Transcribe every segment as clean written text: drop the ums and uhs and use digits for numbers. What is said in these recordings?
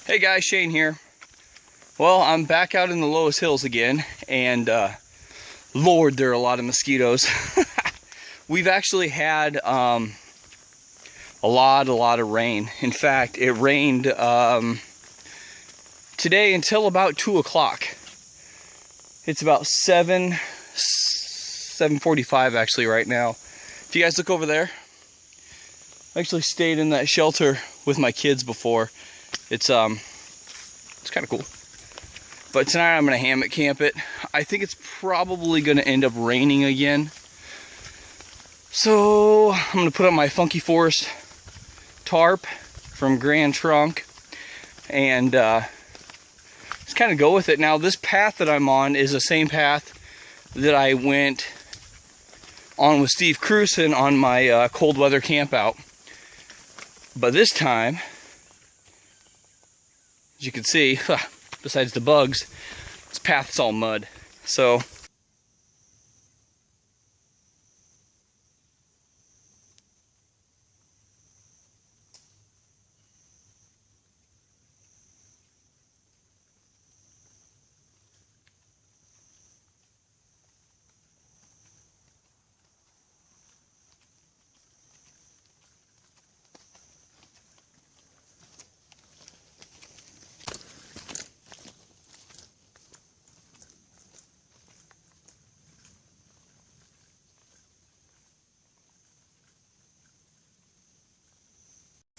Hey guys, Shane here. Well, I'm back out in the Loess Hills again, and Lord, there are a lot of mosquitoes. We've actually had a lot of rain. In fact, it rained today until about 2 o'clock. It's about 7:45 actually right now. If you guys look over there, I actually stayed in that shelter with my kids before. It's kind of cool. But tonight I'm gonna hammock camp it. I think it's probably gonna end up raining again. So I'm gonna put up my Funky Forest tarp from Grand Trunk and just kind of go with it. Now this path that I'm on is the same path that I went on with Steve Krewson on my cold weather camp out. But this time, as you can see, besides the bugs, this path's all mud. So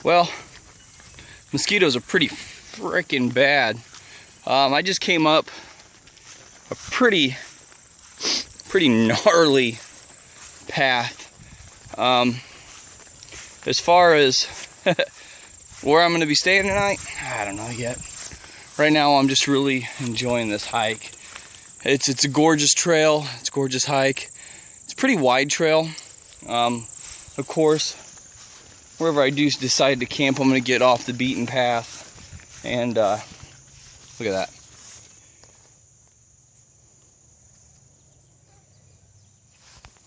well, mosquitoes are pretty freaking bad. I just came up a pretty gnarly path. As far as where I'm going to be staying tonight, I don't know yet. Right now, I'm just really enjoying this hike. It's a gorgeous trail. It's a gorgeous hike. It's a pretty wide trail. Of course, wherever I do decide to camp, I'm going to get off the beaten path. And look at that.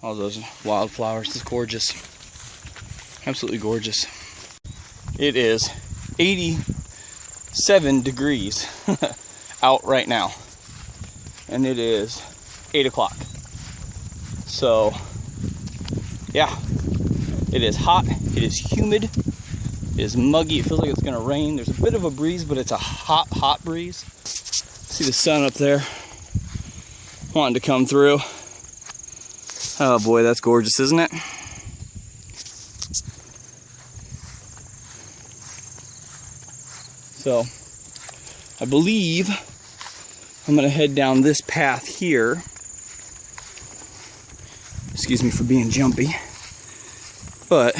All those wildflowers. It's gorgeous. Absolutely gorgeous. It is 87 degrees out right now. And it is 8 o'clock. So, yeah. It is hot, it is humid, it is muggy, it feels like it's gonna rain. There's a bit of a breeze, but it's a hot breeze. See the sun up there wanting to come through. Oh boy, that's gorgeous, isn't it? So, I believe I'm gonna head down this path here. Excuse me for being jumpy. But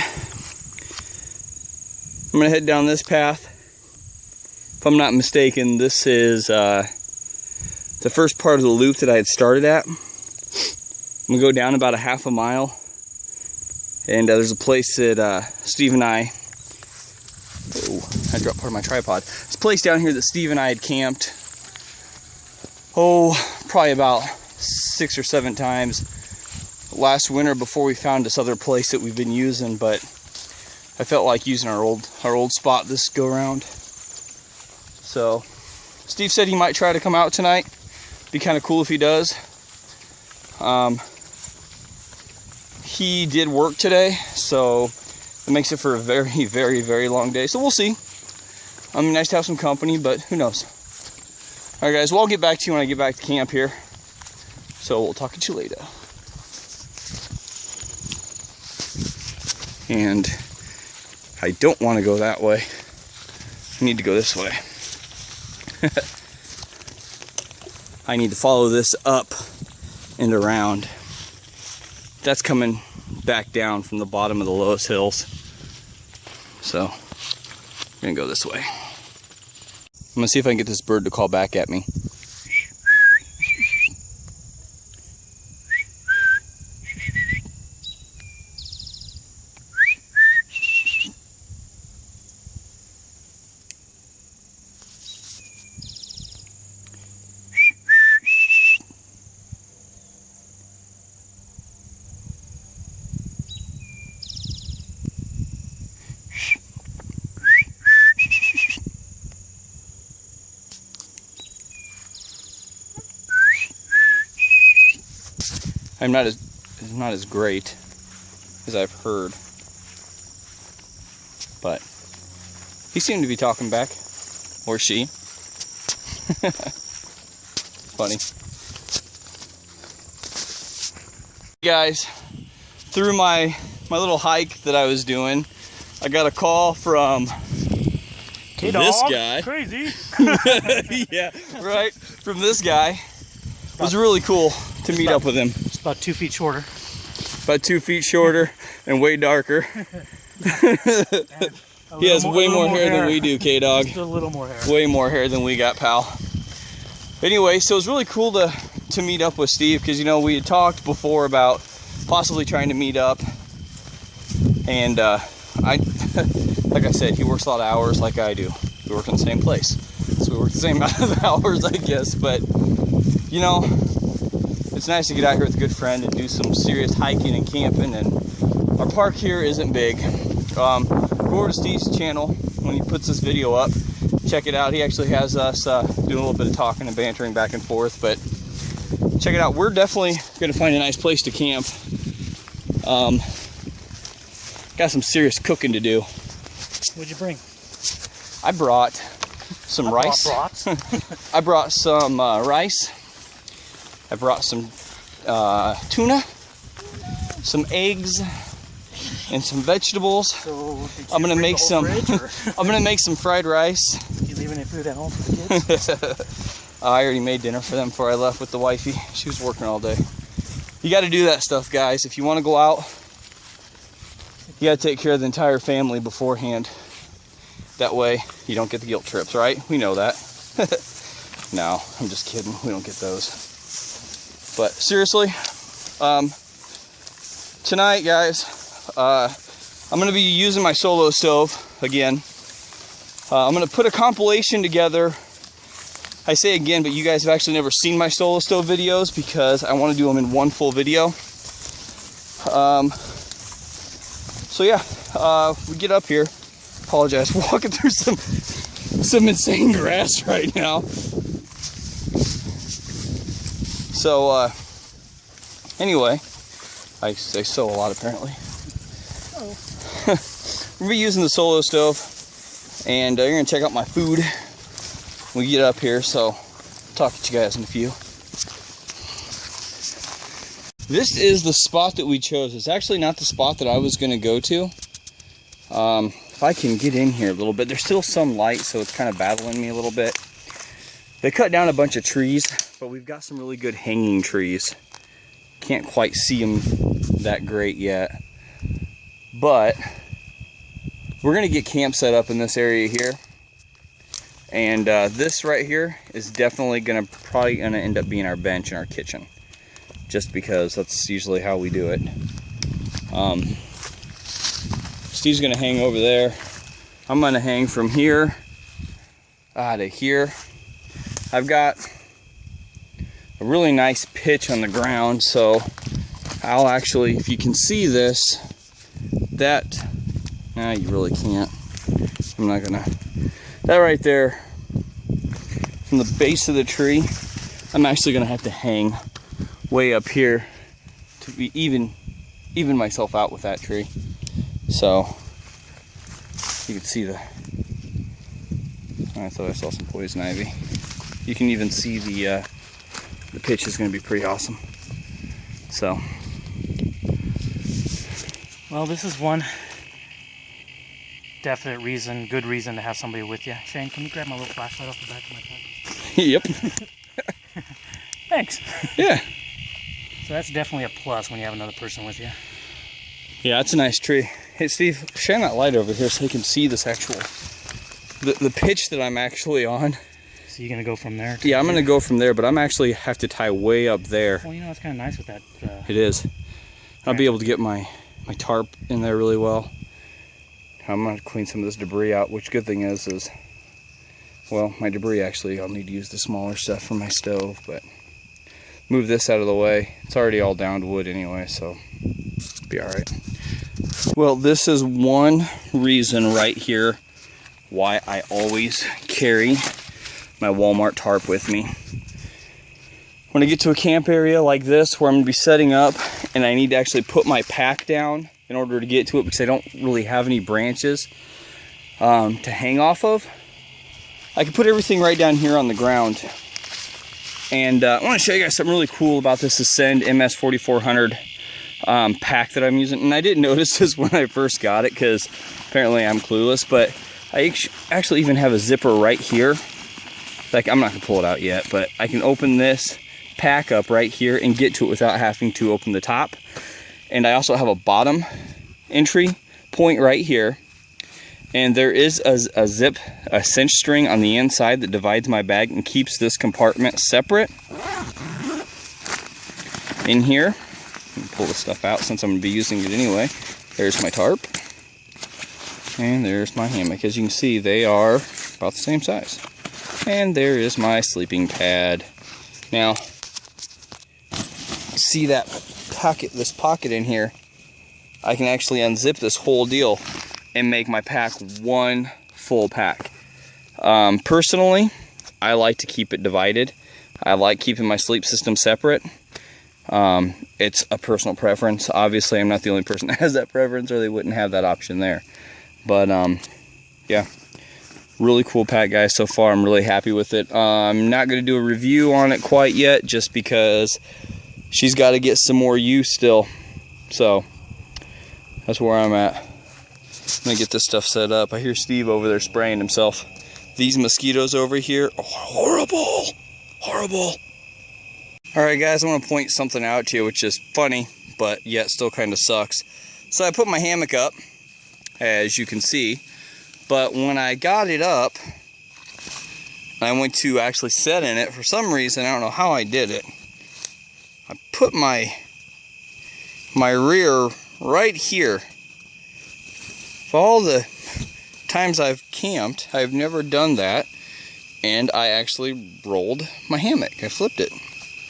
I'm gonna head down this path. If I'm not mistaken, this is the first part of the loop that I had started at. I'm gonna go down about a half a mile, and there's a place that Steve and I dropped part of my tripod. This place down here that Steve and I had camped, probably about 6 or 7 times last winter before we found this other place that we've been using, but I felt like using our old spot this go around. So Steve said he might try to come out tonight. Be kind of cool if he does. He did work today, so it makes it for a very long day. So we'll see. I mean, nice to have some company, but who knows. All right, guys. Well, I'll get back to you when I get back to camp here. So we'll talk to you later. And I don't want to go that way. I need to go this way. I need to follow this up and around. That's coming back down from the bottom of the Loess Hills. So, I'm gonna go this way. I'm gonna see if I can get this bird to call back at me. I'm not as great as I've heard. But he seemed to be talking back, or she. Funny. Guys, through my little hike that I was doing, I got a call from this guy. Crazy. Yeah, right. From this guy. It was really cool to meet up with him. It's about 2 feet shorter. About 2 feet shorter and way darker. He has way more hair than we do, K-Dog. Just a little more hair. Way more hair than we got, pal. Anyway, so it was really cool to meet up with Steve, because, you know, we had talked before about possibly trying to meet up. And like I said, he works a lot of hours like I do. We work in the same place, so we work the same amount of hours, I guess. But, you know, it's nice to get out here with a good friend and do some serious hiking and camping. And our park here isn't big. Go over to Steve's channel when he puts this video up. Check it out. He actually has us doing a little bit of talking and bantering back and forth. But check it out. We're definitely going to find a nice place to camp. Got some serious cooking to do. What'd you bring? I brought some rice. I brought some rice. I brought some tuna, some eggs, and some vegetables. So I'm gonna make some. I'm gonna make some fried rice. You leaving any food at home for the kids? I already made dinner for them before I left with the wifey. She was working all day. You got to do that stuff, guys. If you want to go out, you got to take care of the entire family beforehand. That way, you don't get the guilt trips, right? We know that. No, I'm just kidding. We don't get those. But seriously, tonight, guys, I'm going to be using my solo stove again. I'm going to put a compilation together. I say again, but you guys have actually never seen my solo stove videos because I want to do them in one full video. So yeah, we get up here. Apologize, walking through some insane grass right now. So anyway, I sew a lot apparently. Oh. We'll be using the solo stove, and you're gonna check out my food when we get up here. So I'll talk to you guys in a few. This is the spot that we chose. It's actually not the spot that I was gonna go to. If I can get in here a little bit, there's still some light, so it's kind of battling me a little bit. They cut down a bunch of trees, but we've got some really good hanging trees. Can't quite see them that great yet. But we're gonna get camp set up in this area here. And this right here is definitely probably gonna end up being our bench in our kitchen. Just because that's usually how we do it. Steve's gonna hang over there. I'm gonna hang from here to here. I've got a really nice pitch on the ground, so I'll actually, if you can see this, you really can't. I'm not gonna. That right there, from the base of the tree, I'm actually gonna have to hang way up here to be even myself out with that tree. So you can see I thought I saw some poison ivy. You can even see the pitch is going to be pretty awesome. So, well, this is one definite reason, good reason to have somebody with you. Shane, can you grab my little flashlight off the back of my car? Yep. Thanks. Yeah. So that's definitely a plus when you have another person with you. Yeah, it's a nice tree. Hey Steve, shine that light over here so you can see this actual, the pitch that I'm actually on. So you're gonna go from there? Yeah, I'm gonna go from there, but I'm actually have to tie way up there. Well, you know, it's kind of nice with that. It is. I'll be able to get my tarp in there really well. I'm gonna clean some of this debris out, which good thing is, well, my debris actually, I'll need to use the smaller stuff for my stove, but move this out of the way. It's already all downed wood anyway, so it'll be all right. Well, this is one reason right here why I always carry my Walmart tarp with me. when I get to a camp area like this where I'm gonna be setting up and I need to actually put my pack down in order to get to it because I don't really have any branches to hang off of, I can put everything right down here on the ground. And I want to show you guys something really cool about this Ascend MS4400 pack that I'm using. And I didn't notice this when I first got it because apparently I'm clueless, but I actually even have a zipper right here. Like, I'm not gonna pull it out yet, but I can open this pack up right here and get to it without having to open the top. And I also have a bottom entry point right here. And there is a cinch string on the inside that divides my bag and keeps this compartment separate. In here, let me pull this stuff out since I'm gonna be using it anyway. There's my tarp. And there's my hammock. As you can see, they are about the same size. And there is my sleeping pad. Now, see that pocket, this pocket in here? I can actually unzip this whole deal and make my pack one full pack. Personally, I like to keep it divided. I like keeping my sleep system separate. It's a personal preference. Obviously, I'm not the only person that has that preference, or they wouldn't have that option there. But yeah, really cool pack, guys. So far, I'm really happy with it. I'm not going to do a review on it quite yet, just because she's got to get some more use still. So that's where I'm at. I'm gonna get this stuff set up. I hear Steve over there spraying himself. These mosquitoes over here are horrible, horrible. All right, guys, I want to point something out to you, which is funny, but yet still kind of sucks. So I put my hammock up, as you can see, but when I got it up, I went to actually set in it. For some reason, I don't know how I did it, I put my rear right here. For all the times I've camped, I've never done that, and I actually rolled my hammock. I flipped it.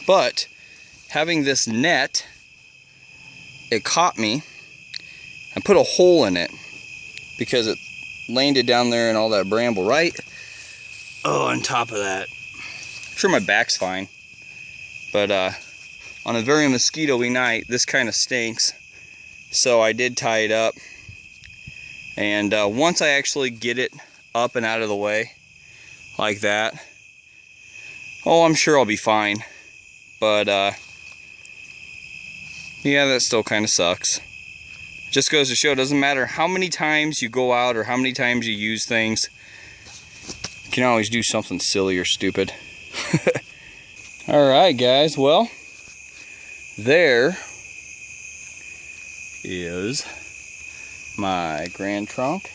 But having this net, it caught me. I put a hole in it because it landed down there in all that bramble, right? Oh, on top of that. I'm sure my back's fine. But on a very mosquito-y night, this kind of stinks. So I did tie it up. And once I actually get it up and out of the way, like that, oh, I'm sure I'll be fine. But, yeah, that still kind of sucks. Just goes to show, it doesn't matter how many times you go out or how many times you use things, you can always do something silly or stupid. Alright, guys, well, there is my Grand Trunk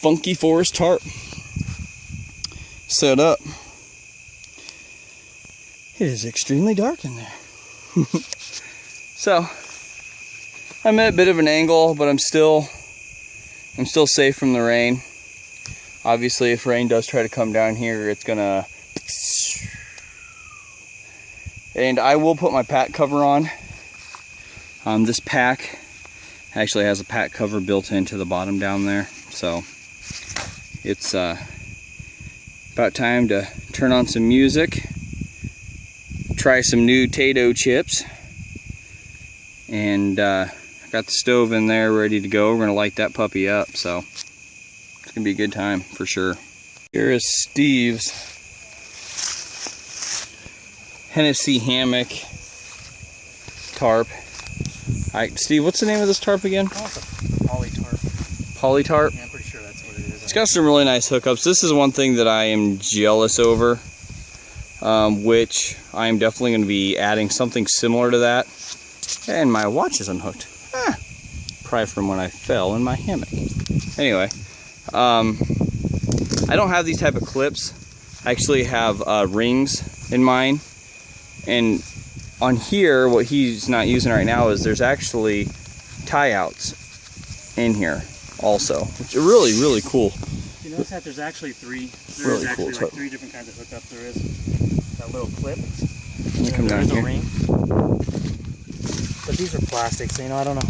Funky Forest tarp set up. It is extremely dark in there. So I'm at a bit of an angle, but I'm still safe from the rain. Obviously, if rain does try to come down here, it's gonna, and I will put my pack cover on. This pack actually has a pack cover built into the bottom down there, so it's about time to turn on some music, try some new Tato chips, and I've got the stove in there ready to go. We're gonna light that puppy up, so it's gonna be a good time for sure. Here is Steve's Hennessy hammock tarp. Steve, what's the name of this tarp again? Poly tarp. Poly tarp? Yeah, I'm pretty sure that's what it is. It's got some really nice hookups. This is one thing that I am jealous over, which I am definitely going to be adding something similar to that. And my watch is unhooked. Probably from when I fell in my hammock. Anyway, I don't have these type of clips. I actually have rings in mine. And on here, what he's not using right now is there's actually tie-outs in here also, which are really, really cool. You notice that there's actually three. Really There's cool actually like 3 different kinds of hookups. There is that little clip. Let me come down There's a here. ring. But these are plastic, so I don't know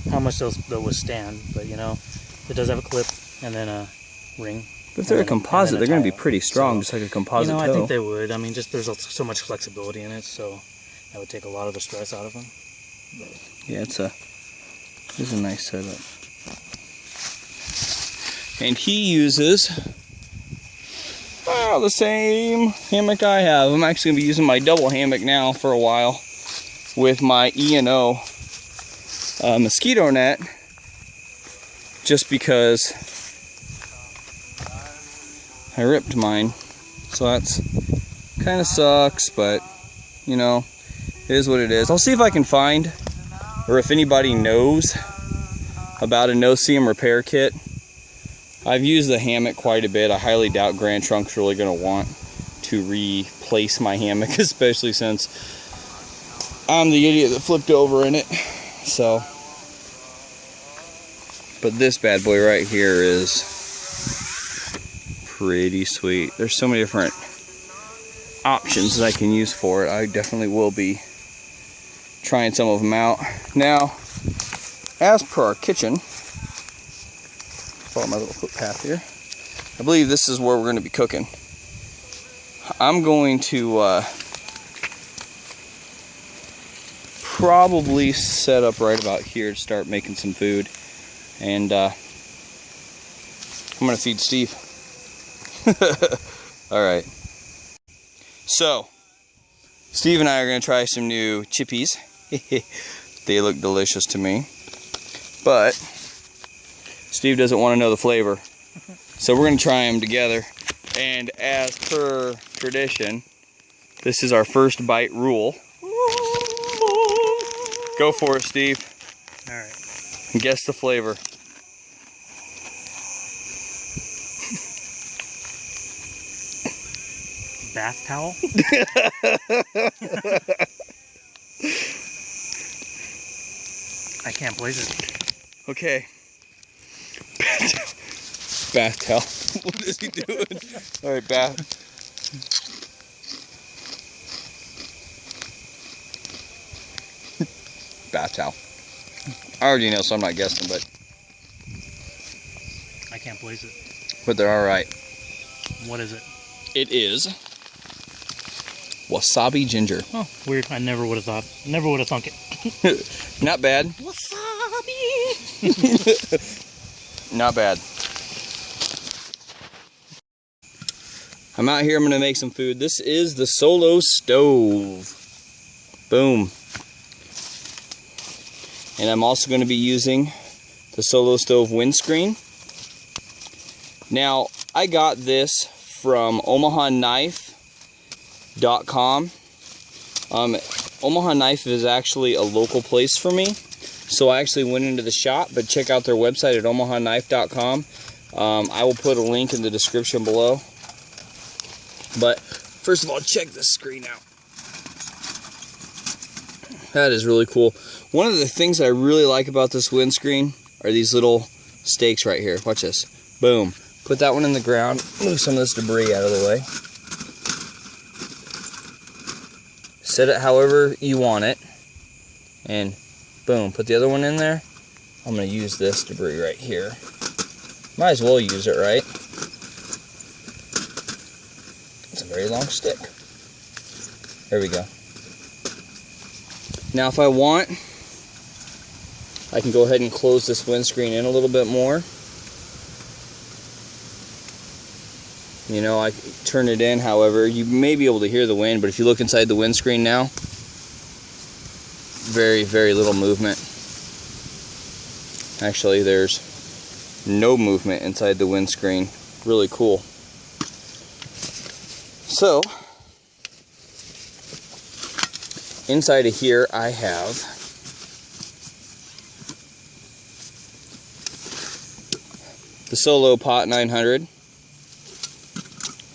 how much they'll withstand. But it does have a clip and then a ring. If they're a composite, they're going to be pretty strong, just like a composite toe. I think they would. I mean, just there's so much flexibility in it, so that would take a lot of the stress out of them. Yeah, it's a nice setup. And he uses the same hammock I have. I'm actually going to be using my double hammock now for a while with my E&O mosquito net, just because I ripped mine. So that's kind of sucks, but you know, it is what it is. I'll see if I can find, or if anybody knows about a no-seam repair kit. I've used the hammock quite a bit. I highly doubt Grand Trunk's really going to want to replace my hammock, especially since I'm the idiot that flipped over in it. So, but this bad boy right here is pretty sweet. There's so many different options that I can use for it. I definitely will be trying some of them out. Now, as per our kitchen, follow my little footpath here, I believe this is where we're going to be cooking. I'm going to probably set up right about here to start making some food, and I'm going to feed Steve. Alright, so Steve and I are going to try some new chippies. They look delicious to me, but Steve doesn't want to know the flavor, so we're going to try them together. And as per tradition, this is our first bite rule. Go for it, Steve. Alright. And guess the flavor. Bath towel? I can't believe it. Okay. Bath towel. What is he doing? Alright, bath. Bath towel. I already know, so I'm not guessing, but I can't believe it. But they're alright. What is it? It is wasabi ginger. Oh, weird. I never would have thought. Never would have thunk it. Not bad. Wasabi! Not bad. I'm out here, I'm gonna make some food. This is the Solo stove. Boom. And I'm also gonna be using the Solo stove windscreen. Now, I got this from OmahaKnife.com. Omaha Knife is actually a local place for me, so I actually went into the shop, but check out their website at OmahaKnife.com. I will put a link in the description below. But first of all, check this screen out. That is really cool. One of the things I really like about this windscreen are these little stakes right here. Watch this. Boom. Put that one in the ground. Move some of this debris out of the way. Set it however you want it. And boom. Put the other one in there. I'm going to use this debris right here. Might as well use it, right? It's a very long stick. There we go. Now if I want, I can go ahead and close this windscreen in a little bit more. You know, I turn it in, however, you may be able to hear the wind, but if you look inside the windscreen now, very, very little movement. Actually, there's no movement inside the windscreen. Really cool. So, inside of here I have the Solo Pot 900.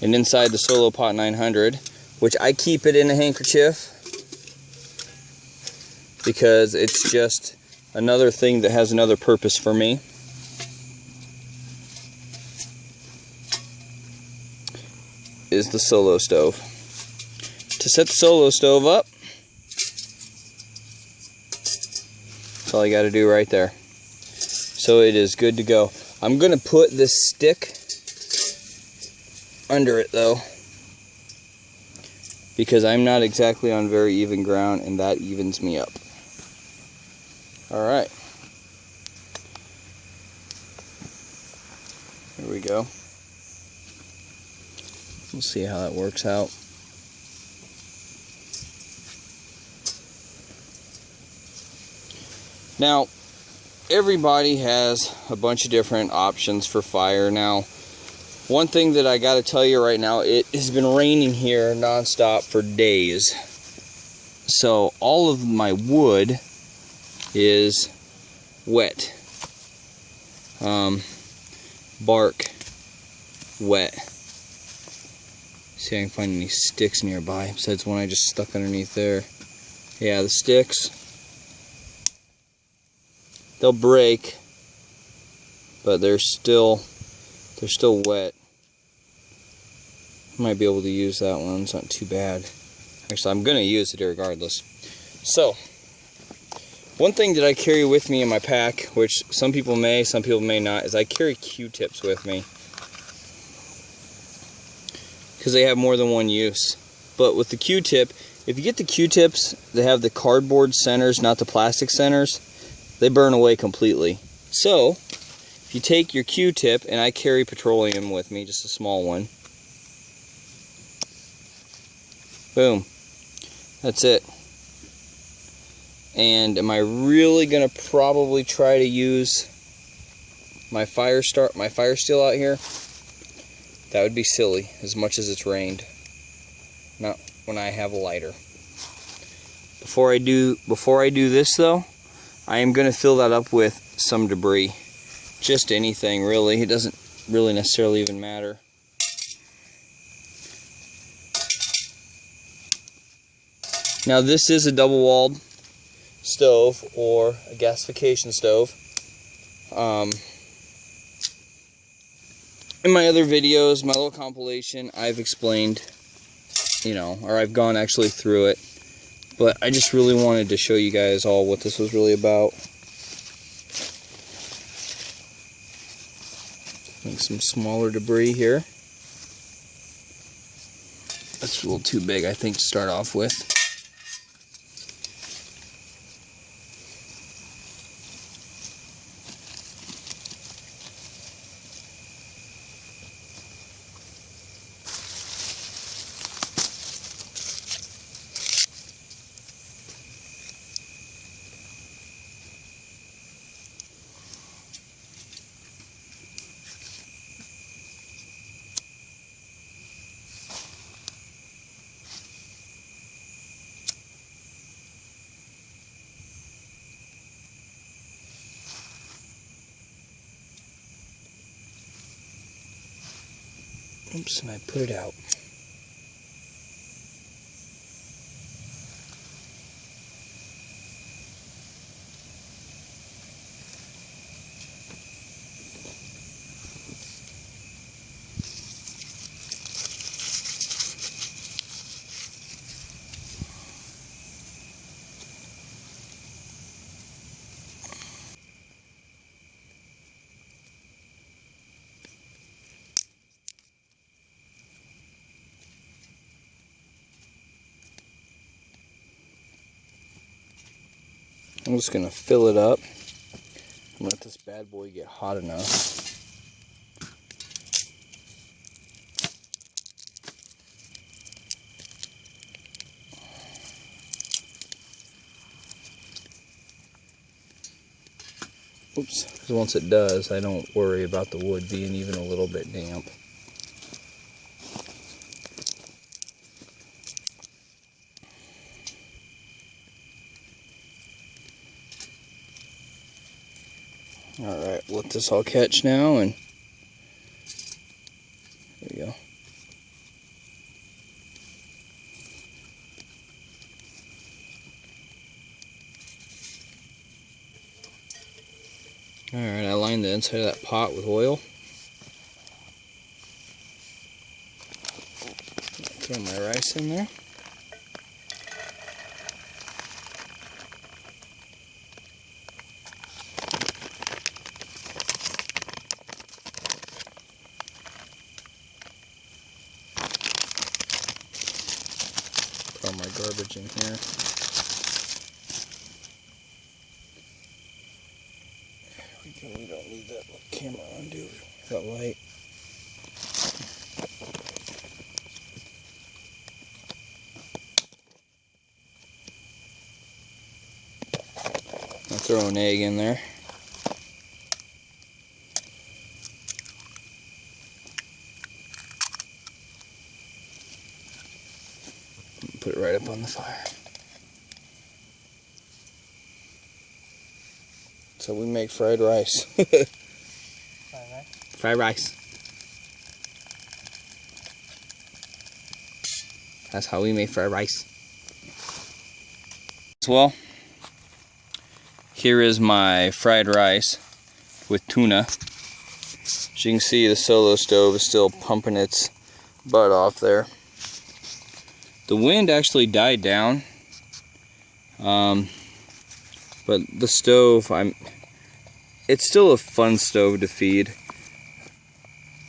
And inside the Solo Pot 900, which I keep it in a handkerchief because it's just another thing that has another purpose for me. Is the Solo stove. To set the Solo stove up, that's all you got to do right there. So it is good to go. I'm going to put this stick under it though, because I'm not exactly on very even ground, and that evens me up. All right. Here we go. We'll see how that works out. Now, everybody has a bunch of different options for fire. Now, one thing that I got to tell you right now, it has been raining here nonstop for days. So all of my wood is wet. Bark wet. See if I can find any sticks nearby besides one I just stuck underneath there. Yeah, the sticks, they'll break, but they're still wet. Might be able to use that one. It's not too bad. Actually, I'm gonna use it regardless. So, one thing that I carry with me in my pack, which some people may not, is I carry Q-tips with me, because they have more than one use. But with the Q-tip, if you get the Q-tips, they have the cardboard centers, not the plastic centers, they burn away completely. So, if you take your Q-tip, and I carry petroleum with me, just a small one, boom, that's it. And am I really gonna probably try to use my fire steel out here? That would be silly, as much as it's rained. Not when I have a lighter. Before I do this though, I am gonna fill that up with some debris. Just anything really. It doesn't really necessarily even matter. Now this is a double-walled stove, or a gasification stove. In my other videos, my little compilation, I've explained, or I've gone actually through it, but I just really wanted to show you guys all what this was really about. Make some smaller debris here. That's a little too big, I think, to start off with. Oops, and I put it out. I'm just going to fill it up and let this bad boy get hot enough. Oops, because once it does, I don't worry about the wood being even a little bit damp. Alright, let this all catch now, and there we go. Alright, I lined the inside of that pot with oil. Throw my rice in there. sausage in here. We don't need that camera on, do we? That light. I'll throw an egg in there. Put it right up on the fire. So we make fried rice. Fried rice. That's how we make fried rice. Well, here is my fried rice with tuna. As you can see, the solo stove is still pumping its butt off there. The wind actually died down, but the stove, it's still a fun stove to feed,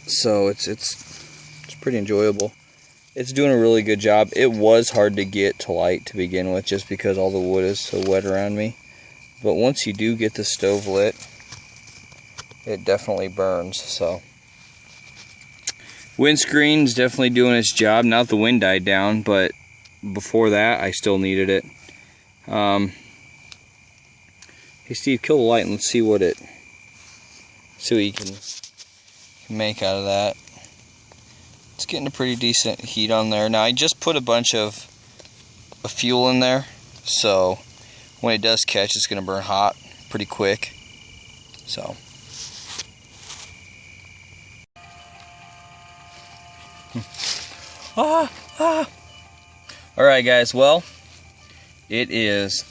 so it's pretty enjoyable. It's doing a really good job. It was hard to get to light to begin with, just because all the wood is so wet around me. But once you do get the stove lit, it definitely burns. So windscreen's definitely doing its job. Now that the wind died down, but before that I still needed it. Hey Steve, kill the light and let's see what you can make out of that. It's getting a pretty decent heat on there. Now I just put a bunch of fuel in there, so when it does catch, it's gonna burn hot pretty quick. So Alright guys, well, it is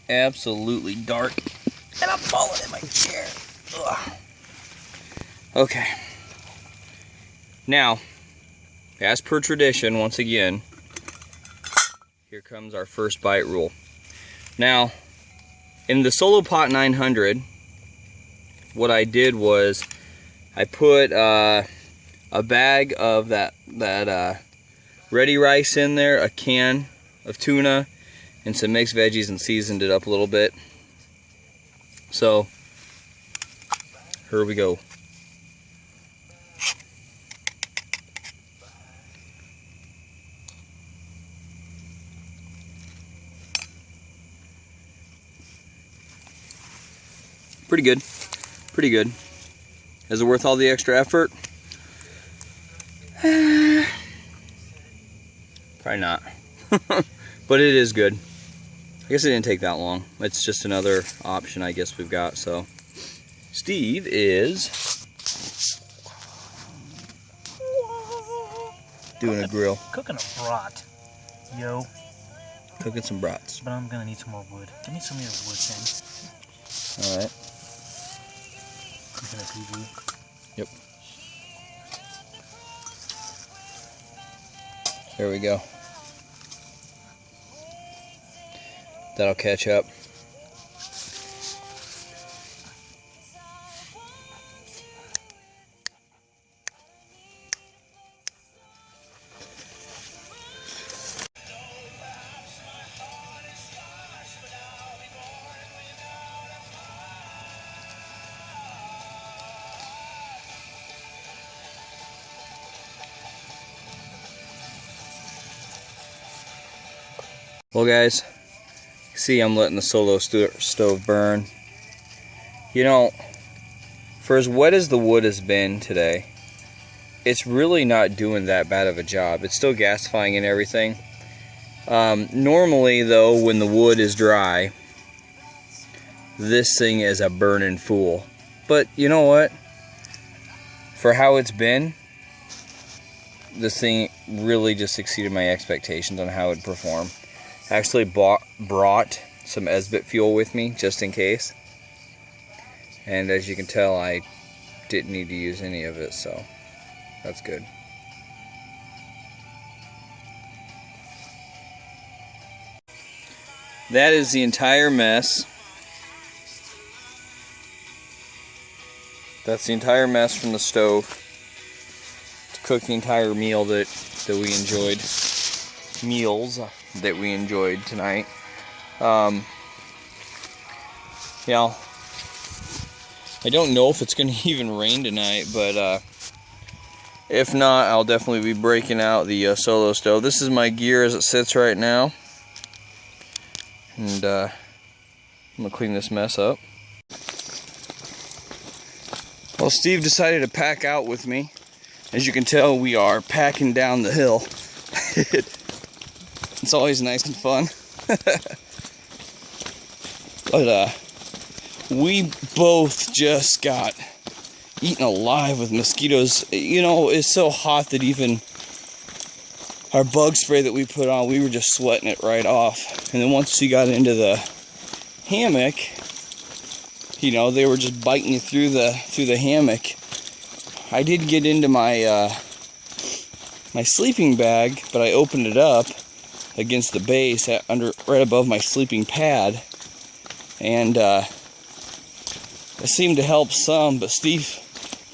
absolutely dark and I'm falling in my chair. Ugh. Okay. Now, as per tradition, once again, here comes our first bite rule. Now, in the Solo Pot 900, what I did was I put a bag of that ready rice in there, a can of tuna, and some mixed veggies, and seasoned it up a little bit. So, here we go. Pretty good. Pretty good. Is it worth all the extra effort? Probably not. But it is good. I guess it didn't take that long. It's just another option I guess we've got. So Steve is doing a grill. Cooking a brat. Yo. Cooking some brats. But I'm gonna need some more wood. I need some more wood, Shane. Alright. Cooking a PB. Yep. There we go. That'll catch up. Well guys, see, I'm letting the Solo stove burn. You know, for as wet as the wood has been today, it's really not doing that bad of a job. It's still gasifying and everything. Normally though, when the wood is dry, this thing is a burning fool. But you know what? For how it's been, this thing really just exceeded my expectations on how it would perform. I actually brought some Esbit fuel with me just in case, and as you can tell, I didn't need to use any of it, so that's good. That is the entire mess. That's the entire mess from the stove to cook the entire meal that we enjoyed. Meals. that we enjoyed tonight. You know, I don't know if it's going to even rain tonight, but if not, I'll definitely be breaking out the solo stove. This is my gear as it sits right now. And I'm going to clean this mess up. Well, Steve decided to pack out with me. As you can tell, we are packing down the hill. It's always nice and fun. But we both just got eaten alive with mosquitoes. You know, it's so hot that even our bug spray that we put on, we were just sweating it right off. And then once we got into the hammock, you know, they were just biting you through the hammock. I did get into my my sleeping bag, but I opened it up against the base right above my sleeping pad, and it seemed to help some. But Steve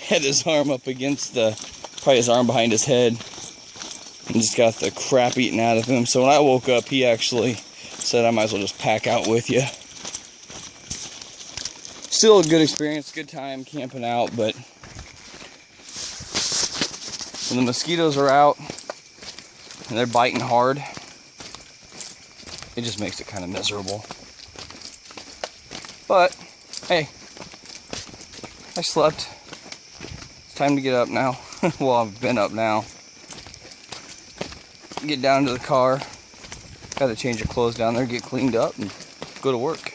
had his arm up against probably his arm behind his head, and just got the crap eaten out of him. So when I woke up, he actually said, I might as well just pack out with you. Still a good experience, good time camping out, but when the mosquitoes are out and they're biting hard, it just makes it kind of miserable. But hey, I slept. It's time to get up now. Well, I've been up now. Get down to the car. Got to change your clothes down there, get cleaned up, and go to work.